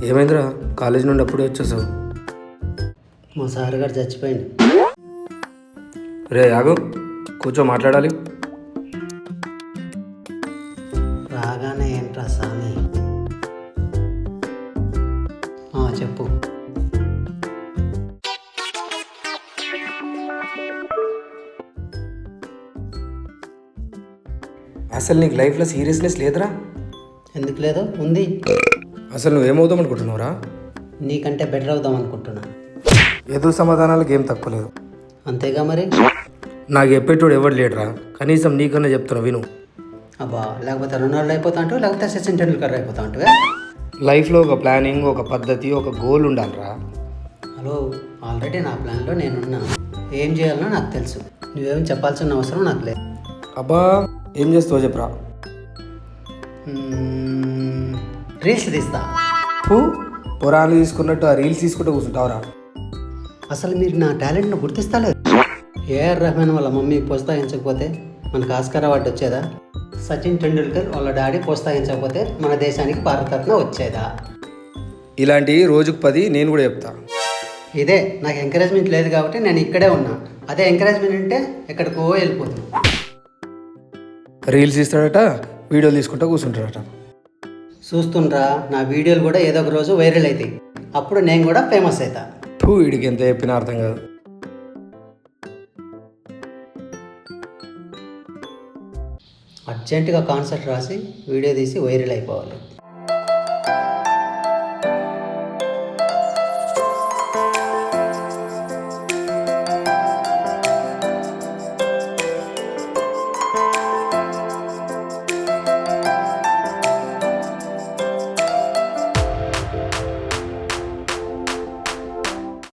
ఏమైందిరా కాలేజ్ నుండి అప్పుడే వచ్చేసావు? మా సార్ గారు చచ్చిపోయింది. రే ఆగు, కూర్చో మాట్లాడాలి. రాగానే ఏంట్రా స్వామి? చెప్పు. అసలు నీకు లైఫ్లో సీరియస్నెస్ లేదురా? ఎందుకు లేదు, ఉంది. అసలు నువ్వేమవుదాం అనుకుంటున్నావురా? నీకంటే బెటర్ అవుదాం అనుకుంటున్నా. ఎదురు సమాధానాలకు ఏం తక్కువ లేదు. అంతేగా మరి. నాకు చెప్పేటోడు ఎవడు లేడురా, కనీసం నీకన్నా చెప్తున్నా విను. అబ్బా, లేకపోతే రొనాల్డో అయిపోతా అంటూ, లేకపోతే సచిన్ టెండూల్కర్ అయిపోతా అంటూ. లైఫ్లో ఒక ప్లానింగ్, ఒక పద్ధతి, ఒక గోల్ ఉండాలిరా. హలో, ఆల్రెడీ నా ప్లాన్లో నేనున్నా. ఏం చేయాలనో నాకు తెలుసు. నువ్వేం చెప్పాల్సిన అవసరం నాకు లేదు. అబ్బా, ఏం చేస్తావో చెప్పరా. రీల్స్ తీస్తా. పురాణాలు తీసుకున్నట్టు ఆ రీల్స్ తీసుకుంటూ కూర్చుంటావురా? అసలు మీరు నా టాలెంట్ను గుర్తిస్తలేదు. ఏఆర్ రెహమాన్ వాళ్ళ మమ్మీ ప్రోత్సహించకపోతే మనకు ఆస్కార్ అవార్డు వచ్చేదా? సచిన్ టెండూల్కర్ వాళ్ళ డాడీ ప్రోత్సహించకపోతే మన దేశానికి భారతరత్న వచ్చేదా? ఇలాంటివి రోజుకు 10 నేను కూడా చెప్తా. ఇదే నాకు ఎంకరేజ్మెంట్ లేదు కాబట్టి నేను ఇక్కడే ఉన్నా. అదే ఎంకరేజ్మెంట్ ఉంటే ఎక్కడికో వెళ్ళిపోతున్నా. రీల్స్ ఇస్తాడట, వీడియోలు తీసుకుంటూ కూర్చుంటాడట. చూస్తుండ్రా, నా వీడియోలు కూడా ఏదో ఒక రోజు వైరల్ అవుతాయి. అప్పుడు నేను కూడా ఫేమస్ అవుతా. వీడికి ఎంత చెప్పినా అర్థం కాదు. అర్జెంటుగా కాన్సెప్ట్ రాసి వీడియో తీసి వైరల్ అయిపోవాలి.